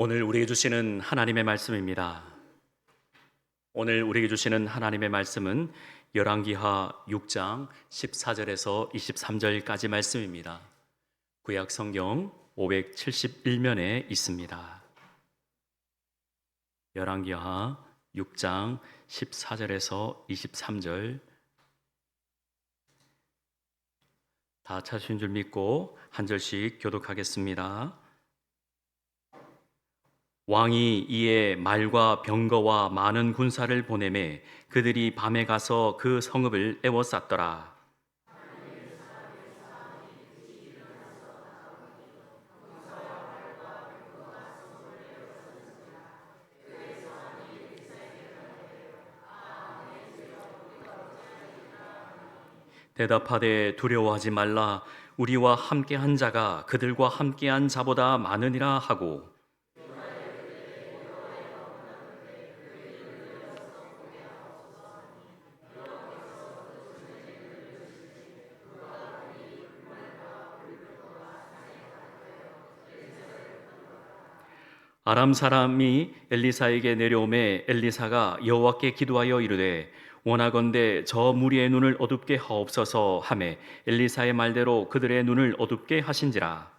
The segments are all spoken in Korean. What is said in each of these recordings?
오늘 우리에게 주시는 하나님의 말씀입니다. 오늘 우리에게 주시는 하나님의 말씀은 열왕기하 6장 14절에서 23절까지 말씀입니다. 구약 성경 571면에 있습니다. 열왕기하 6장 14절에서 23절 다 찾으신 줄 믿고 한 절씩 교독하겠습니다. 왕이 이에 말과 병거와 많은 군사를 보내매 그들이 밤에 가서 그 성읍을 에워쌌더라. 대답하되 두려워하지 말라. 우리와 함께한 자가 그들과 함께한 자보다 많으니라 하고 아람 사람이 엘리사에게 내려오매 엘리사가 여호와께 기도하여 이르되 원하건대 저 무리의 눈을 어둡게 하옵소서 하매 엘리사의 말대로 그들의 눈을 어둡게 하신지라.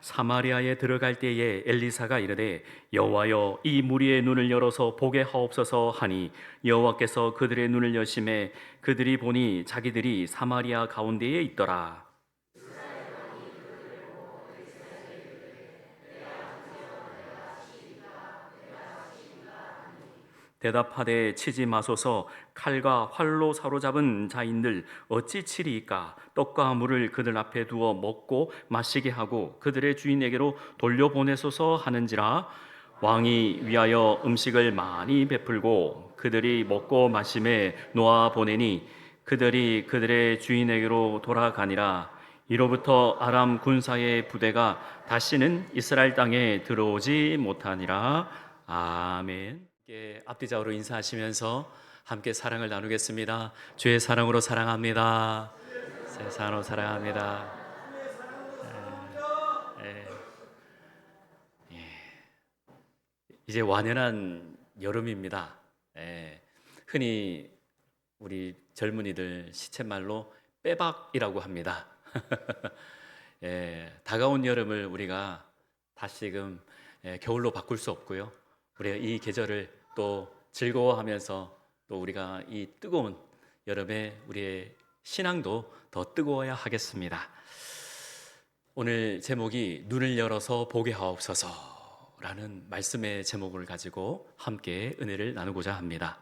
사마리아에 들어갈 때에 엘리사가 이르되 여호와여 이 무리의 눈을 열어서 보게 하옵소서 하니 여호와께서 그들의 눈을 여심해 그들이 보니 자기들이 사마리아 가운데에 있더라. 대답하되 치지 마소서. 칼과 활로 사로잡은 자인들 어찌 치리이까. 떡과 물을 그들 앞에 두어 먹고 마시게 하고 그들의 주인에게로 돌려보내소서 하는지라. 왕이 위하여 음식을 많이 베풀고 그들이 먹고 마심에 놓아 보내니 그들이 그들의 주인에게로 돌아가니라. 이로부터 아람 군사의 부대가 다시는 이스라엘 땅에 들어오지 못하니라. 아멘. 함께 앞뒤좌우로 인사하시면서 함께 사랑을 나누겠습니다. 주의 사랑으로 사랑합니다. 주의 사랑으로 사랑합니다. 예, 예, 예. 이제 완연한 여름입니다. 예, 흔히 우리 젊은이들 시쳇말로 빼박이라고 합니다. 예, 다가온 여름을 우리가 다시금 겨울로 바꿀 수 없고요. 우리가 이 계절을 또 즐거워하면서 또 우리가 이 뜨거운 여름에 우리의 신앙도 더 뜨거워야 하겠습니다. 오늘 제목이 눈을 열어서 보게 하옵소서라는 말씀의 제목을 가지고 함께 은혜를 나누고자 합니다.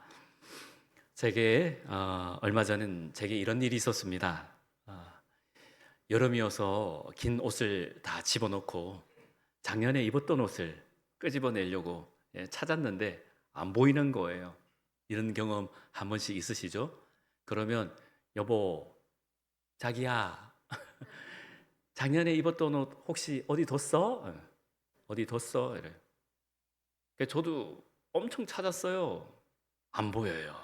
제게 얼마 전엔 제게 이런 일이 있었습니다. 여름이어서 긴 옷을 다 집어넣고 작년에 입었던 옷을 끄집어내려고 찾았는데 안 보이는 거예요. 이런 경험 한 번씩 있으시죠? 그러면 여보, 자기야, 작년에 입었던 옷 혹시 어디 뒀어? 어디 뒀어? 이래. 저도 엄청 찾았어요. 안 보여요.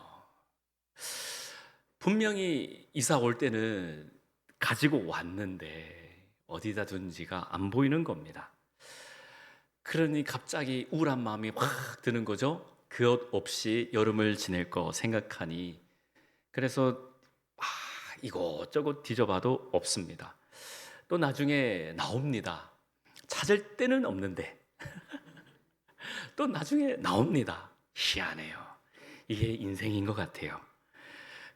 분명히 이사 올 때는 가지고 왔는데 어디다 둔지가 안 보이는 겁니다. 그러니 갑자기 우울한 마음이 확 드는 거죠. 그 옷 없이 여름을 지낼 거 생각하니. 그래서 이곳저곳 뒤져봐도 없습니다. 또 나중에 나옵니다. 찾을 때는 없는데 또 나중에 나옵니다. 희한해요. 이게 인생인 것 같아요.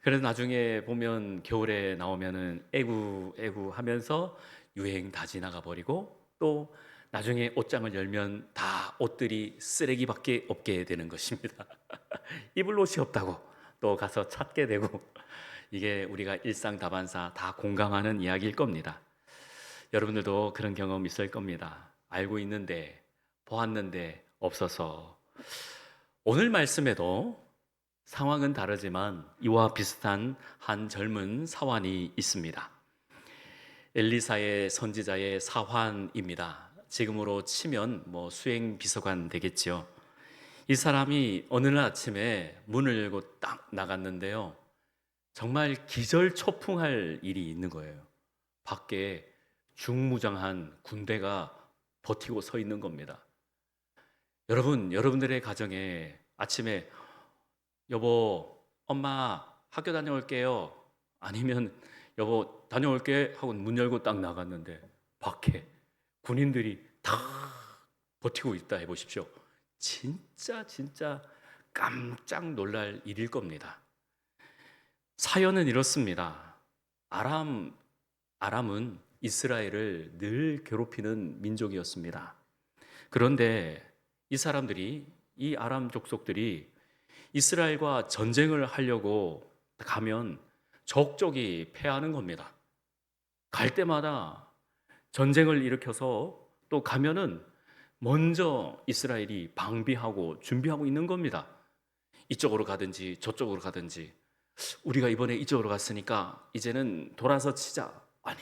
그래서 나중에 보면 겨울에 나오면은 애구 하면서 유행 다 지나가 버리고 또 나중에 옷장을 열면 다 옷들이 쓰레기밖에 없게 되는 것입니다. 입을 옷이 없다고 또 가서 찾게 되고 이게 우리가 일상다반사 다 공감하는 이야기일 겁니다. 여러분들도 그런 경험 있을 겁니다. 알고 있는데 보았는데 없어서. 오늘 말씀에도 상황은 다르지만 이와 비슷한 한 젊은 사환이 있습니다. 엘리사의 선지자의 사환입니다. 지금으로 치면 뭐 수행 비서관 되겠지요. 이 사람이 어느 날 아침에 문을 열고 딱 나갔는데요. 정말 기절초풍할 일이 있는 거예요. 밖에 중무장한 군대가 버티고 서 있는 겁니다. 여러분들의 가정에 아침에 여보, 엄마 학교 다녀올게요. 아니면 여보 다녀올게 하고 문 열고 딱 나갔는데 밖에 군인들이 다 버티고 있다 해보십시오. 진짜 깜짝 놀랄 일일 겁니다. 사연은 이렇습니다. 아람은 이스라엘을 늘 괴롭히는 민족이었습니다. 그런데 이 아람 족속들이 이스라엘과 전쟁을 하려고 가면 적족이 패하는 겁니다. 갈 때마다 전쟁을 일으켜서 또 가면은 먼저 이스라엘이 방비하고 준비하고 있는 겁니다. 이쪽으로 가든지 저쪽으로 가든지, 우리가 이번에 이쪽으로 갔으니까 이제는 돌아서 치자. 아니,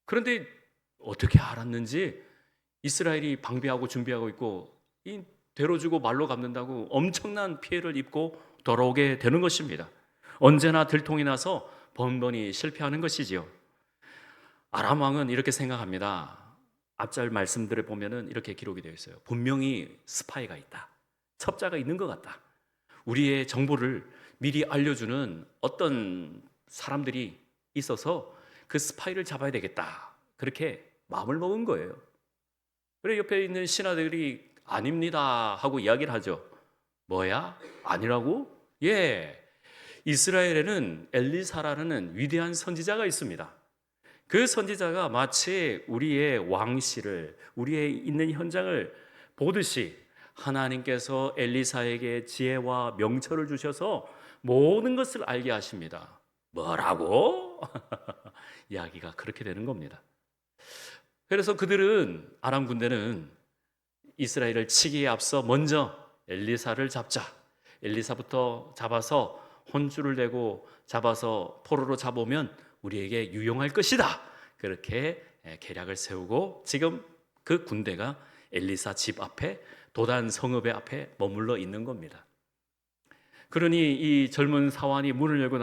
그런데 어떻게 알았는지 이스라엘이 방비하고 준비하고 있고 이 되로 주고 말로 갚는다고 엄청난 피해를 입고 돌아오게 되는 것입니다. 언제나 들통이 나서 번번이 실패하는 것이지요. 아람 왕은 이렇게 생각합니다. 앞절 말씀들을 보면은 이렇게 기록이 되어 있어요. 분명히 스파이가 있다. 첩자가 있는 것 같다. 우리의 정보를 미리 알려주는 어떤 사람들이 있어서 그 스파이를 잡아야 되겠다. 그렇게 마음을 먹은 거예요. 그래 옆에 있는 신하들이 아닙니다 하고 이야기를 하죠. 뭐야? 아니라고? 예. 이스라엘에는 엘리사라는 위대한 선지자가 있습니다. 그 선지자가 마치 우리의 왕실을, 우리의 있는 현장을 보듯이 하나님께서 엘리사에게 지혜와 명철을 주셔서 모든 것을 알게 하십니다. 뭐라고? 이야기가 그렇게 되는 겁니다. 그래서 그들은, 아람 군대는 이스라엘을 치기에 앞서 먼저 엘리사를 잡자. 엘리사부터 잡아서 혼줄을 내고 잡아서 포로로 잡으면 우리에게 유용할 것이다. 그렇게 계략을 세우고 지금 그 군대가 엘리사 집 앞에, 도단 성읍의 앞에 머물러 있는 겁니다. 그러니 이 젊은 사환이 문을 열고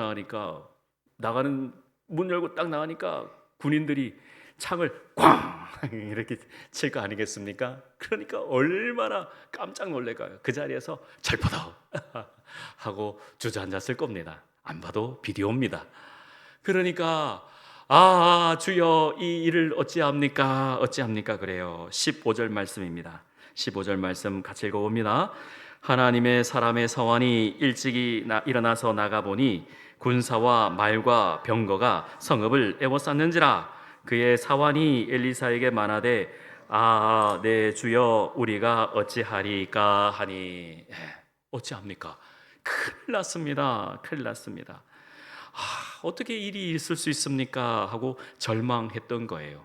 문 열고 딱 나가니까 군인들이 창을 꽝 이렇게 칠 거 아니겠습니까? 그러니까 얼마나 깜짝 놀랄까요? 그 자리에서 철포도 하고 주저앉았을 겁니다. 안 봐도 비디오입니다. 그러니까 주여 이 일을 어찌합니까 그래요. 15절 말씀입니다. 15절 말씀 같이 읽어봅니다. 하나님의 사람의 사환이 일찍이 일어나서 나가보니 군사와 말과 병거가 성읍을 에워쌌는지라. 그의 사환이 엘리사에게 말하되 네 주여 우리가 어찌하리까 하니. 어찌합니까? 큰일 났습니다. 어떻게 일이 있을 수 있습니까? 하고 절망했던 거예요.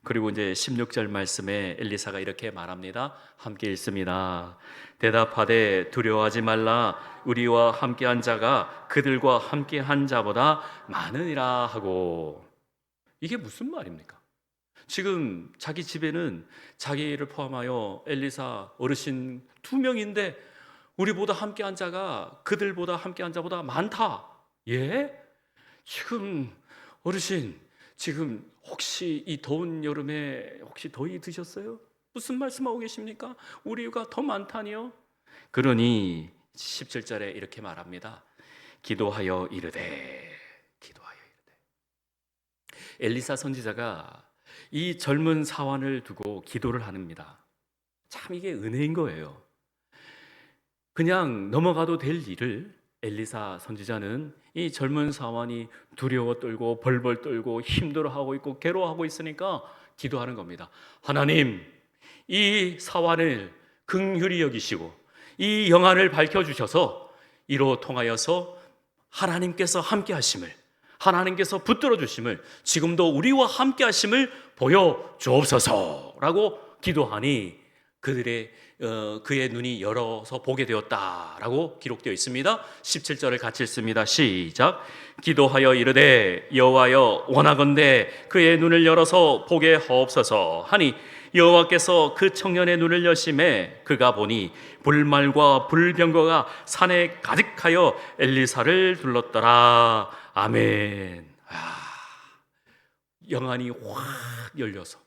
그리고 이제 16절 말씀에 엘리사가 이렇게 말합니다. 함께 읽습니다. 대답하되 두려워하지 말라. 우리와 함께한 자가 그들과 함께한 자보다 많으니라 하고. 이게 무슨 말입니까? 지금 자기 집에는 자기를 포함하여 엘리사 어르신 2명인데 우리보다 함께한 자가 그들보다 함께한 자보다 많다. 예? 지금 어르신, 지금 혹시 이 더운 여름에 혹시 더위 드셨어요? 무슨 말씀하고 계십니까? 우리가 더 많다니요? 그러니 17절에 이렇게 말합니다. 기도하여 이르되. 엘리사 선지자가 이 젊은 사환을 두고 기도를 합니다. 참 이게 은혜인 거예요. 그냥 넘어가도 될 일을 엘리사 선지자는 이 젊은 사환이 두려워 떨고 벌벌 떨고 힘들어하고 있고 괴로워하고 있으니까 기도하는 겁니다. 하나님, 이 사환을 긍휼히 여기시고 이 영안을 밝혀주셔서 이로 통하여서 하나님께서 함께 하심을, 하나님께서 붙들어 주심을, 지금도 우리와 함께 하심을 보여주옵소서라고 기도하니 그의 눈이 열어서 보게 되었다라고 기록되어 있습니다. 17절을 같이 읽습니다. 시작. 기도하여 이르되 여호와여 원하건대 그의 눈을 열어서 보게 하옵소서 하니 여호와께서 그 청년의 눈을 여심해 그가 보니 불말과 불병거가 산에 가득하여 엘리사를 둘렀더라. 아멘. 영안이 확 열려서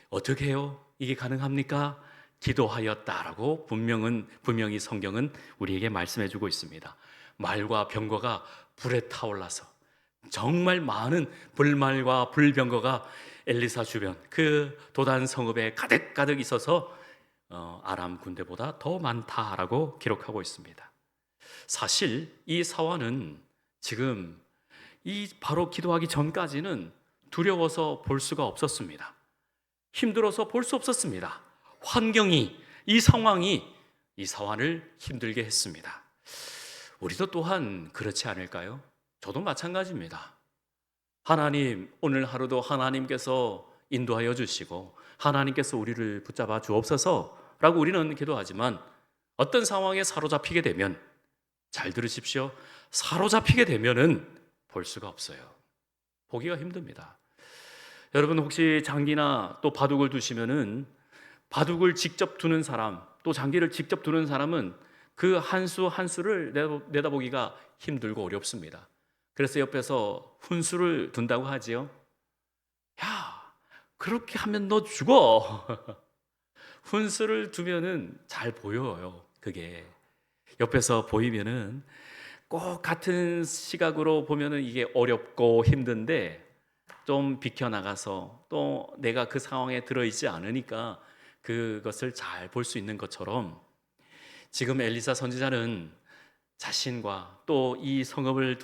어떻게 해요? 이게 가능합니까? 기도하였다라고 분명히 성경은 우리에게 말씀해 주고 있습니다. 말과 병거가 불에 타올라서 정말 많은 불말과 불병거가 엘리사 주변 그 도단 성읍에 가득 있어서 아람 군대보다 더 많다라고 기록하고 있습니다. 사실 이 사화는 지금 이 바로 기도하기 전까지는 두려워서 볼 수가 없었습니다. 힘들어서 볼 수 없었습니다. 환경이, 이 상황이 이 사환을 힘들게 했습니다. 우리도 또한 그렇지 않을까요? 저도 마찬가지입니다. 하나님, 오늘 하루도 하나님께서 인도하여 주시고 하나님께서 우리를 붙잡아 주옵소서라고 우리는 기도하지만 어떤 상황에 사로잡히게 되면, 잘 들으십시오, 사로잡히게 되면은 볼 수가 없어요. 보기가 힘듭니다. 여러분 혹시 장기나 또 바둑을 두시면은 바둑을 직접 두는 사람, 또 장기를 직접 두는 사람은 그 한 수 한 수를 내다보기가 힘들고 어렵습니다. 그래서 옆에서 훈수를 둔다고 하지요. 야, 그렇게 하면 너 죽어. 훈수를 두면은 잘 보여요. 그게 옆에서 보이면은 꼭 같은 시각으로 보면은 이게 어렵고 힘든데 좀 비켜나가서 또 내가 그 상황에 들어있지 않으니까 그것을 잘 볼 수 있는 것처럼 지금 엘리사 선지자는 자신과 또 이 성읍을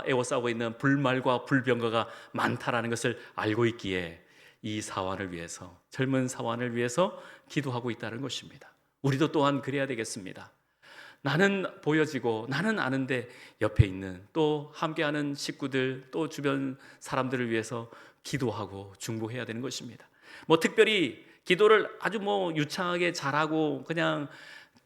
에워싸고 있는 불말과 불병거가 많다라는 것을 알고 있기에 이 사환을 위해서, 젊은 사환을 위해서 기도하고 있다는 것입니다. 우리도 또한 그래야 되겠습니다. 나는 보여지고 나는 아는데 옆에 있는 또 함께하는 식구들 또 주변 사람들을 위해서 기도하고 중보해야 되는 것입니다. 특별히 기도를 아주 유창하게 잘하고 그냥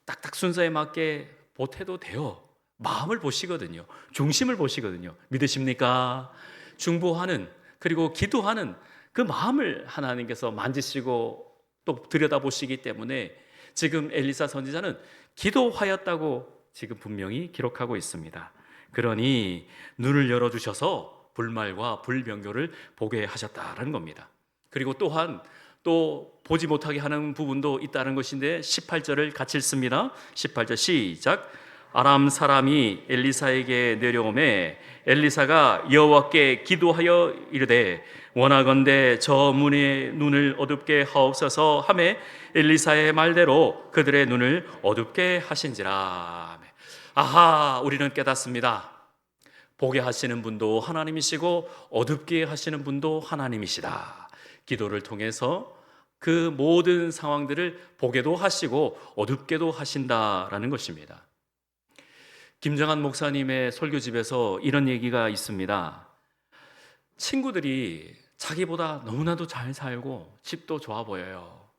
딱딱 순서에 맞게 못해도 돼요. 마음을 보시거든요. 중심을 보시거든요. 믿으십니까? 중보하는, 그리고 기도하는 그 마음을 하나님께서 만지시고 또 들여다보시기 때문에 지금 엘리사 선지자는 기도하였다고 지금 분명히 기록하고 있습니다. 그러니 눈을 열어주셔서 불말과 불병거를 보게 하셨다라는 겁니다. 그리고 또한 또 보지 못하게 하는 부분도 있다는 것인데 18절을 같이 읽습니다. 18절 시작. 아람 사람이 엘리사에게 내려오매 엘리사가 여호와께 기도하여 이르되 원하건대 저 문의 눈을 어둡게 하옵소서 하매 엘리사의 말대로 그들의 눈을 어둡게 하신지라. 아하, 우리는 깨닫습니다. 보게 하시는 분도 하나님이시고 어둡게 하시는 분도 하나님이시다. 기도를 통해서 그 모든 상황들을 보게도 하시고 어둡게도 하신다라는 것입니다. 김정한 목사님의 설교집에서 이런 얘기가 있습니다. 친구들이 자기보다 너무나도 잘 살고 집도 좋아 보여요.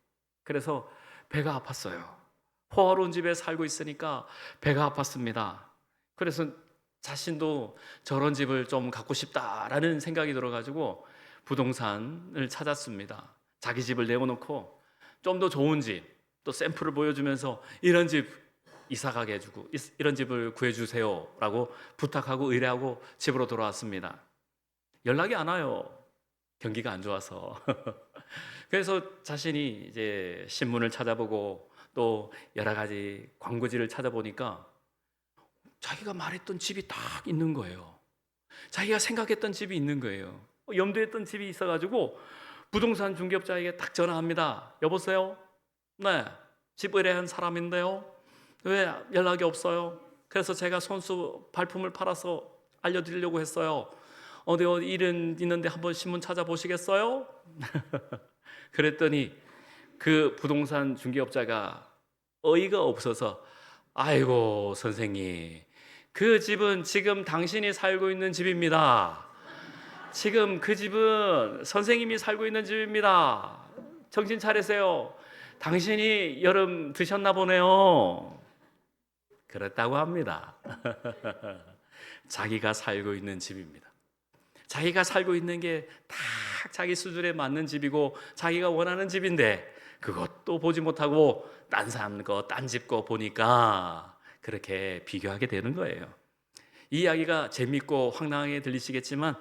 그래서 배가 아팠어요. 호화로운 집에 살고 있으니까 배가 아팠습니다. 그래서 자신도 저런 집을 좀 갖고 싶다라는 생각이 들어가지고 부동산을 찾았습니다. 자기 집을 내어놓고 좀 더 좋은 집, 또 샘플을 보여주면서 이런 집 이사 가게 해주고 이런 집을 구해주세요 라고 부탁하고 의뢰하고 집으로 돌아왔습니다. 연락이 안 와요. 경기가 안 좋아서. 그래서 자신이 이제 신문을 찾아보고 또 여러 가지 광고지를 찾아보니까 자기가 말했던 집이 딱 있는 거예요. 자기가 생각했던 집이 있는 거예요. 염두했던 집이 있어가지고 부동산 중개업자에게 딱 전화합니다. 여보세요? 네, 집 의뢰한 사람인데요. 왜 연락이 없어요? 그래서 제가 손수 발품을 팔아서 알려드리려고 했어요. 어디 일은 있는데 한번 신문 찾아보시겠어요? 그랬더니 그 부동산 중개업자가 어이가 없어서 아이고 선생님, 그 집은 지금 당신이 살고 있는 집입니다. 지금 그 집은 선생님이 살고 있는 집입니다. 정신 차리세요. 당신이 여름 드셨나 보네요. 그렇다고 합니다. 자기가 살고 있는 집입니다. 자기가 살고 있는 게 다 자기 수준에 맞는 집이고 자기가 원하는 집인데 그것도 보지 못하고 딴 사람 거, 딴 집 거 보니까 그렇게 비교하게 되는 거예요. 이 이야기가 재밌고 황당하게 들리시겠지만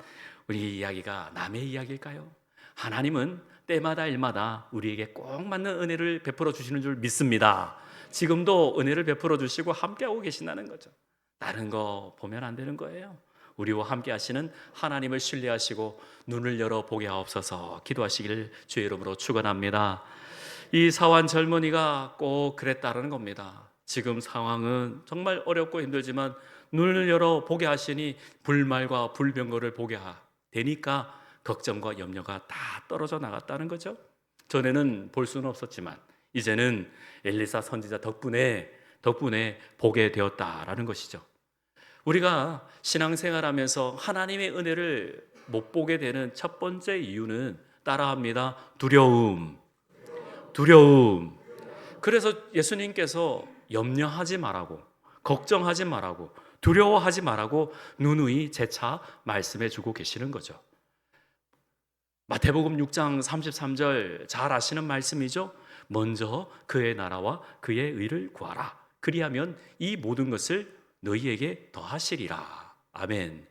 우리 이야기가 남의 이야기일까요? 하나님은 때마다 일마다 우리에게 꼭 맞는 은혜를 베풀어 주시는 줄 믿습니다. 지금도 은혜를 베풀어 주시고 함께하고 계신다는 거죠. 다른 거 보면 안 되는 거예요. 우리와 함께 하시는 하나님을 신뢰하시고 눈을 열어 보게 하옵소서 기도하시기를 주의 이름으로 축원합니다. 이 사환 젊은이가 꼭 그랬다는 겁니다. 지금 상황은 정말 어렵고 힘들지만 눈을 열어 보게 하시니 불말과 불병거를 보게 되니까 걱정과 염려가 다 떨어져 나갔다는 거죠. 전에는 볼 수는 없었지만 이제는 엘리사 선지자 덕분에 보게 되었다라는 것이죠. 우리가 신앙생활하면서 하나님의 은혜를 못 보게 되는 첫 번째 이유는 따라합니다. 두려움. 그래서 예수님께서 염려하지 말라고, 걱정하지 말라고, 두려워하지 말라고 누누이 재차 말씀해 주고 계시는 거죠. 마태복음 6장 33절 잘 아시는 말씀이죠. 먼저 그의 나라와 그의 의를 구하라. 그리하면 이 모든 것을 너희에게 더하시리라. 아멘.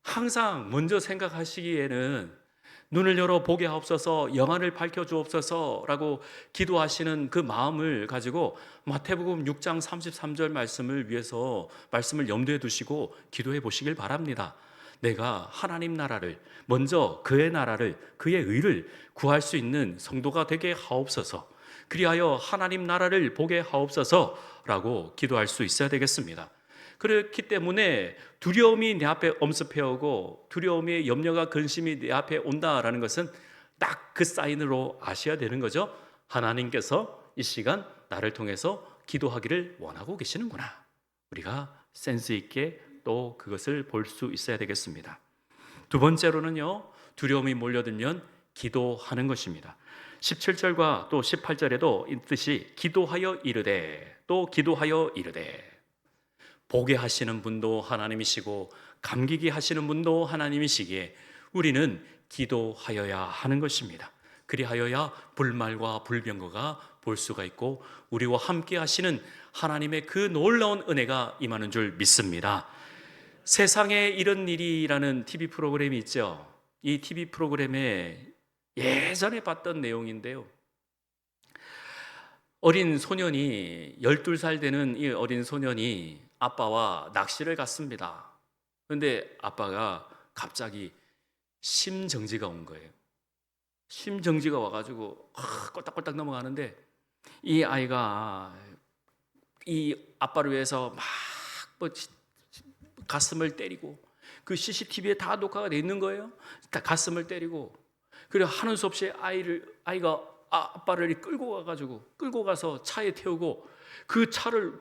항상 먼저 생각하시기에는 눈을 열어 보게 하옵소서, 영안을 밝혀 주옵소서라고 기도하시는 그 마음을 가지고 마태복음 6장 33절 말씀을 염두에 두시고 기도해 보시길 바랍니다. 내가 하나님 나라를, 먼저 그의 나라를, 그의 의를 구할 수 있는 성도가 되게 하옵소서, 그리하여 하나님 나라를 보게 하옵소서라고 기도할 수 있어야 되겠습니다. 그렇기 때문에 두려움이 내 앞에 엄습해 오고 두려움의 염려가 근심이 내 앞에 온다라는 것은 딱 그 사인으로 아셔야 되는 거죠. 하나님께서 이 시간 나를 통해서 기도하기를 원하고 계시는구나. 우리가 센스 있게 또 그것을 볼 수 있어야 되겠습니다. 두 번째로는요, 두려움이 몰려들면 기도하는 것입니다. 17절과 또 18절에도 이 뜻이 기도하여 이르되, 또 기도하여 이르되. 보게 하시는 분도 하나님이시고 감기게 하시는 분도 하나님이시기에 우리는 기도하여야 하는 것입니다. 그리하여야 불말과 불병거가 볼 수가 있고 우리와 함께 하시는 하나님의 그 놀라운 은혜가 임하는 줄 믿습니다. 세상에 이런 일이라는 TV 프로그램이 있죠. 이 TV 프로그램에 예전에 봤던 내용인데요, 어린 소년이 12살 되는 이 어린 소년이 아빠와 낚시를 갔습니다. 그런데 아빠가 갑자기 심정지가 온 거예요. 심정지가 와가지고 꼴딱꼴딱 넘어가는데 이 아이가 이 아빠를 위해서 막 가슴을 때리고, 그 CCTV에 다 녹화가 돼 있는 거예요. 다 가슴을 때리고, 그리고 하는 수 없이 아이가 아빠를 끌고 가서 차에 태우고 그 차를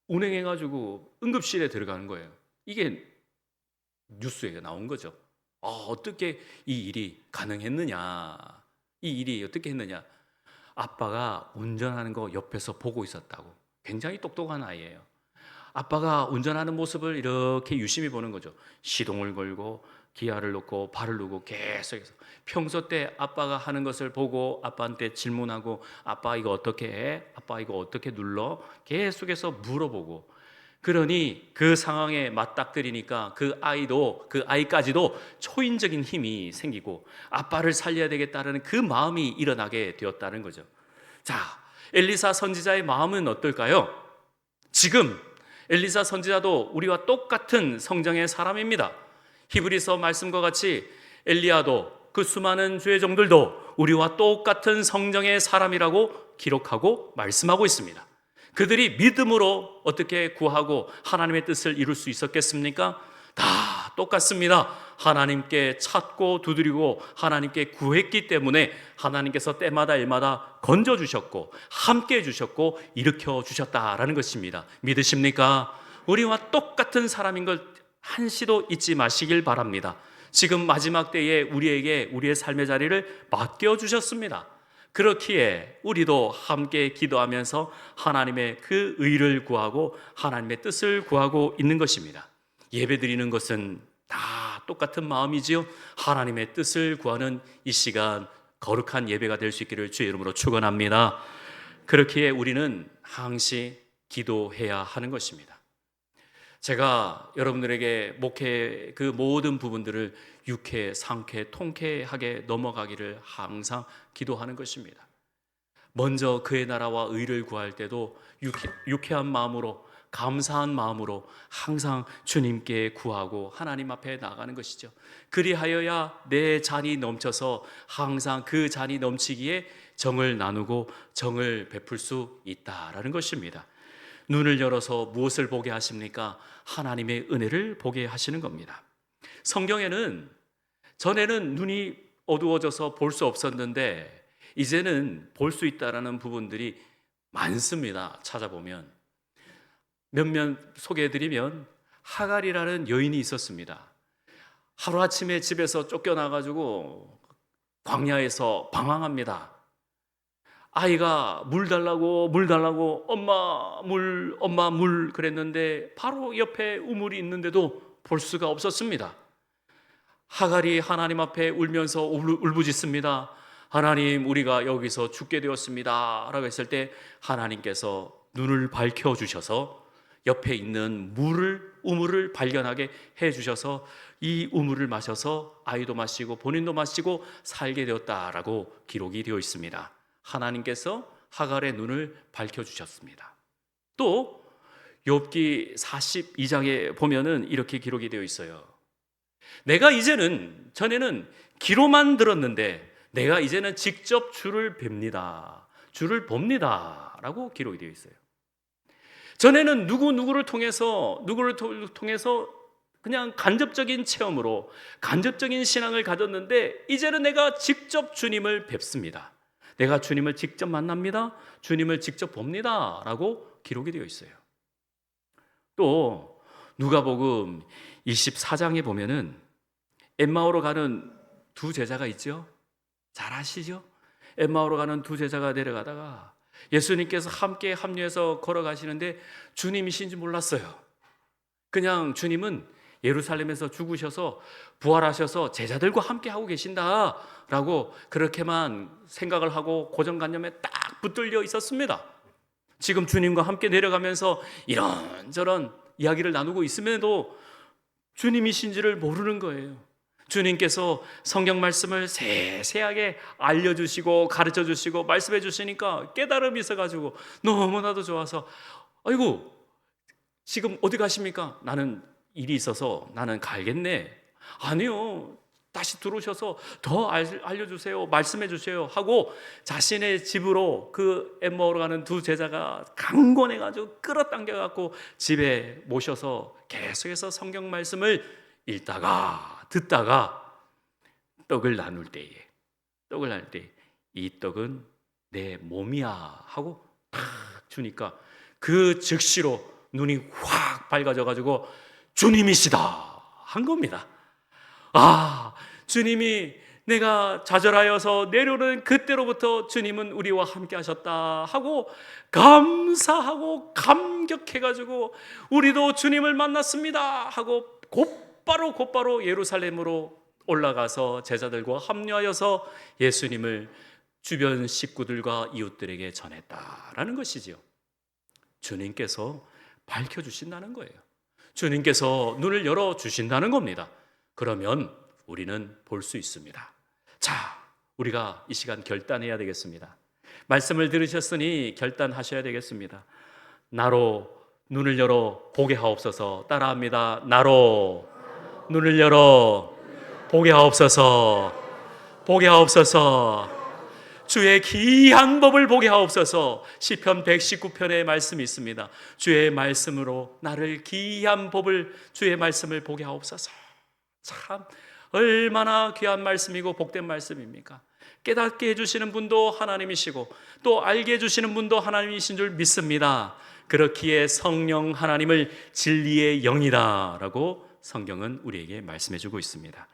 운행해가지고 응급실에 들어가는 거예요. 이게 뉴스에 나온 거죠. 어떻게 이 일이 가능했느냐, 이 일이 어떻게 했느냐. 아빠가 운전하는 거 옆에서 보고 있었다고. 굉장히 똑똑한 아이예요. 아빠가 운전하는 모습을 이렇게 유심히 보는 거죠. 시동을 걸고 기아를 놓고 발을 놓고 계속해서 평소 때 아빠가 하는 것을 보고 아빠한테 질문하고, 아빠 이거 어떻게 해? 아빠 이거 어떻게 눌러? 계속해서 물어보고, 그러니 그 상황에 맞닥뜨리니까 그 아이까지도 초인적인 힘이 생기고 아빠를 살려야 되겠다는 그 마음이 일어나게 되었다는 거죠. 자, 엘리사 선지자의 마음은 어떨까요? 지금 엘리사 선지자도 우리와 똑같은 성정의 사람입니다. 히브리서 말씀과 같이 엘리야도, 그 수많은 주의 종들도 우리와 똑같은 성정의 사람이라고 기록하고 말씀하고 있습니다. 그들이 믿음으로 어떻게 구하고 하나님의 뜻을 이룰 수 있었겠습니까? 다 똑같습니다. 하나님께 찾고 두드리고 하나님께 구했기 때문에 하나님께서 때마다 일마다 건져주셨고 함께 해주셨고 일으켜 주셨다라는 것입니다. 믿으십니까? 우리와 똑같은 사람인 걸 한시도 잊지 마시길 바랍니다. 지금 마지막 때에 우리에게 우리의 삶의 자리를 맡겨주셨습니다. 그렇기에 우리도 함께 기도하면서 하나님의 그 의를 구하고 하나님의 뜻을 구하고 있는 것입니다. 예배드리는 것은 다 똑같은 마음이지요. 하나님의 뜻을 구하는 이 시간 거룩한 예배가 될 수 있기를 주의 이름으로 축원합니다. 그렇기에 우리는 항시 기도해야 하는 것입니다. 제가 여러분들에게 목회 그 모든 부분들을 육회, 상회, 통쾌하게 넘어가기를 항상 기도하는 것입니다. 먼저 그의 나라와 의를 구할 때도 유쾌한 마음으로, 감사한 마음으로 항상 주님께 구하고 하나님 앞에 나가는 것이죠. 그리하여야 내 잔이 넘쳐서 항상 그 잔이 넘치기에 정을 나누고 정을 베풀 수 있다라는 것입니다. 눈을 열어서 무엇을 보게 하십니까? 하나님의 은혜를 보게 하시는 겁니다. 성경에는 전에는 눈이 어두워져서 볼 수 없었는데 이제는 볼 수 있다라는 부분들이 많습니다. 찾아보면 몇몇 소개해드리면 하갈이라는 여인이 있었습니다. 하루아침에 집에서 쫓겨나가지고 광야에서 방황합니다. 아이가 물 달라고 엄마 물 그랬는데 바로 옆에 우물이 있는데도 볼 수가 없었습니다. 하갈이 하나님 앞에 울면서 울부짖습니다. 하나님, 우리가 여기서 죽게 되었습니다 라고 했을 때 하나님께서 눈을 밝혀주셔서 옆에 있는 우물을 발견하게 해주셔서 이 우물을 마셔서 아이도 마시고 본인도 마시고 살게 되었다라고 기록이 되어 있습니다. 하나님께서 하갈의 눈을 밝혀주셨습니다. 또 욥기 42장에 보면은 이렇게 기록이 되어 있어요. 내가 전에는 귀로만 들었는데 내가 이제는 직접 주를 봅니다 라고 기록이 되어 있어요. 전에는 누구를 통해서 그냥 간접적인 체험으로 간접적인 신앙을 가졌는데 이제는 내가 직접 주님을 뵙습니다. 내가 주님을 직접 만납니다. 주님을 직접 봅니다 라고 기록이 되어 있어요. 또 누가복음 24장에 보면은 엠마오로 가는 두 제자가 있죠. 잘 아시죠? 엠마오로 가는 두 제자가 내려가다가 예수님께서 함께 합류해서 걸어가시는데 주님이신지 몰랐어요. 그냥 주님은 예루살렘에서 죽으셔서 부활하셔서 제자들과 함께 하고 계신다라고 그렇게만 생각을 하고 고정관념에 딱 붙들려 있었습니다. 지금 주님과 함께 내려가면서 이런저런 이야기를 나누고 있음에도 주님이신지를 모르는 거예요. 주님께서 성경 말씀을 세세하게 알려주시고 가르쳐주시고 말씀해 주시니까 깨달음이 있어가지고 너무나도 좋아서 아이고 지금 어디 가십니까? 나는 일이 있어서 나는 가야겠네. 아니요, 다시 들어오셔서 더 알려주세요, 말씀해 주세요 하고 자신의 집으로 그 엠마오로 가는 두 제자가 강권해가지고 끌어당겨갖고 집에 모셔서 계속해서 성경 말씀을 읽다가 듣다가 떡을 나눌 때 이 떡은 내 몸이야 하고 탁 주니까 그 즉시로 눈이 확 밝아져가지고 주님이시다 한 겁니다. 아, 주님이 내가 좌절하여서 내려오는 그때로부터 주님은 우리와 함께 하셨다 하고 감사하고 감격해가지고 우리도 주님을 만났습니다 하고 곧바로 예루살렘으로 올라가서 제자들과 합류하여서 예수님을 주변 식구들과 이웃들에게 전했다라는 것이지요. 주님께서 밝혀주신다는 거예요. 주님께서 눈을 열어주신다는 겁니다. 그러면 우리는 볼 수 있습니다. 자, 우리가 이 시간 결단해야 되겠습니다. 말씀을 들으셨으니 결단하셔야 되겠습니다. 나로 눈을 열어 보게 하옵소서. 따라합니다. 나로 눈을 열어 보게 하옵소서. 보게 하옵소서. 주의 귀한 법을 보게 하옵소서. 시편 119편의 말씀이 있습니다. 주의 말씀으로 나를 귀한 법을 주의 말씀을 보게 하옵소서. 참 얼마나 귀한 말씀이고 복된 말씀입니까? 깨닫게 해주시는 분도 하나님이시고 또 알게 해주시는 분도 하나님이신 줄 믿습니다. 그렇기에 성령 하나님을 진리의 영이다 라고 성경은 우리에게 말씀해주고 있습니다.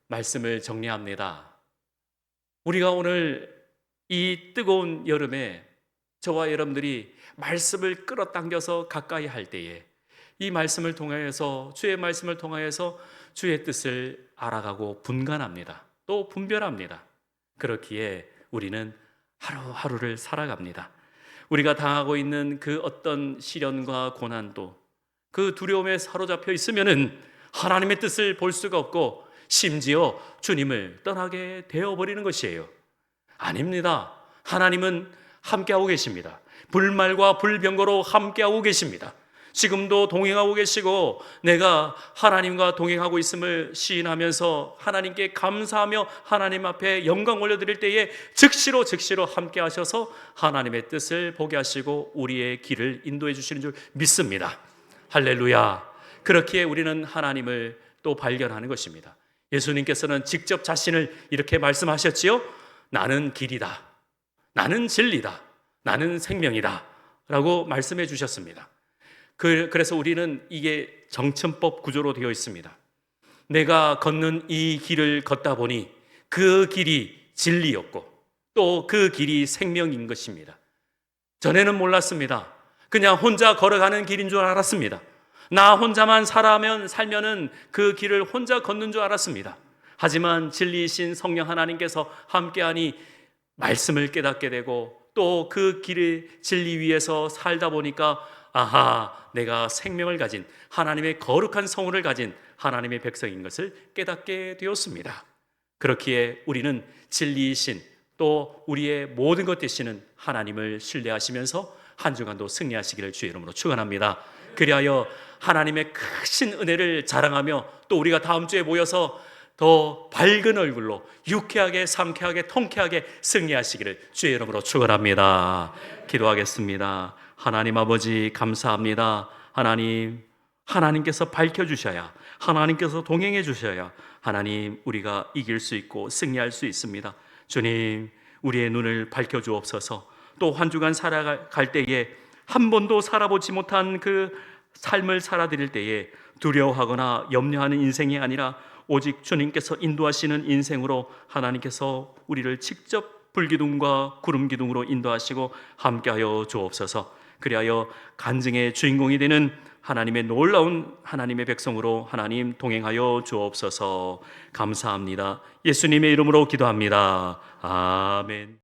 말씀을 정리합니다. 우리가 오늘 이 뜨거운 여름에 저와 여러분들이 말씀을 끌어당겨서 가까이 할 때에 이 말씀을 통하여서, 주의 말씀을 통하여서 주의 뜻을 알아가고 분간합니다. 또 분별합니다. 그렇기에 우리는 하루하루를 살아갑니다. 우리가 당하고 있는 그 어떤 시련과 고난도, 그 두려움에 사로잡혀 있으면은 하나님의 뜻을 볼 수가 없고 심지어 주님을 떠나게 되어버리는 것이에요. 아닙니다. 하나님은 함께하고 계십니다. 불말과 불병거로 함께하고 계십니다. 지금도 동행하고 계시고, 내가 하나님과 동행하고 있음을 시인하면서 하나님께 감사하며 하나님 앞에 영광 올려드릴 때에 즉시로 함께 하셔서 하나님의 뜻을 보게 하시고 우리의 길을 인도해 주시는 줄 믿습니다. 할렐루야. 그렇기에 우리는 하나님을 또 발견하는 것입니다. 예수님께서는 직접 자신을 이렇게 말씀하셨지요. 나는 길이다, 나는 진리다, 나는 생명이다 라고 말씀해 주셨습니다. 그래서 우리는 이게 정천법 구조로 되어 있습니다. 내가 걷는 이 길을 걷다 보니 그 길이 진리였고 또 그 길이 생명인 것입니다. 전에는 몰랐습니다. 그냥 혼자 걸어가는 길인 줄 알았습니다. 나 혼자만 살면은 그 길을 혼자 걷는 줄 알았습니다. 하지만 진리이신 성령 하나님께서 함께하니 말씀을 깨닫게 되고 또 그 길의 진리 위에서 살다 보니까 아하, 내가 생명을 가진 하나님의 거룩한 성을 가진 하나님의 백성인 것을 깨닫게 되었습니다. 그렇기에 우리는 진리이신 또 우리의 모든 것 되시는 하나님을 신뢰하시면서 한 주간도 승리하시기를 주의 이름으로 축원합니다. 그리하여 하나님의 크신 은혜를 자랑하며 또 우리가 다음 주에 모여서 더 밝은 얼굴로 유쾌하게, 상쾌하게, 통쾌하게 승리하시기를 주의 이름으로 축원합니다. 기도하겠습니다. 하나님 아버지 감사합니다. 하나님께서 밝혀주셔야, 하나님께서 동행해 주셔야 하나님 우리가 이길 수 있고 승리할 수 있습니다. 주님, 우리의 눈을 밝혀주옵소서. 또 한 주간 살아갈 때에 한 번도 살아보지 못한 그 삶을 살아드릴 때에 두려워하거나 염려하는 인생이 아니라 오직 주님께서 인도하시는 인생으로 하나님께서 우리를 직접 불기둥과 구름기둥으로 인도하시고 함께하여 주옵소서. 그리하여 간증의 주인공이 되는 하나님의 놀라운 하나님의 백성으로 하나님 동행하여 주옵소서. 감사합니다. 예수님의 이름으로 기도합니다. 아멘.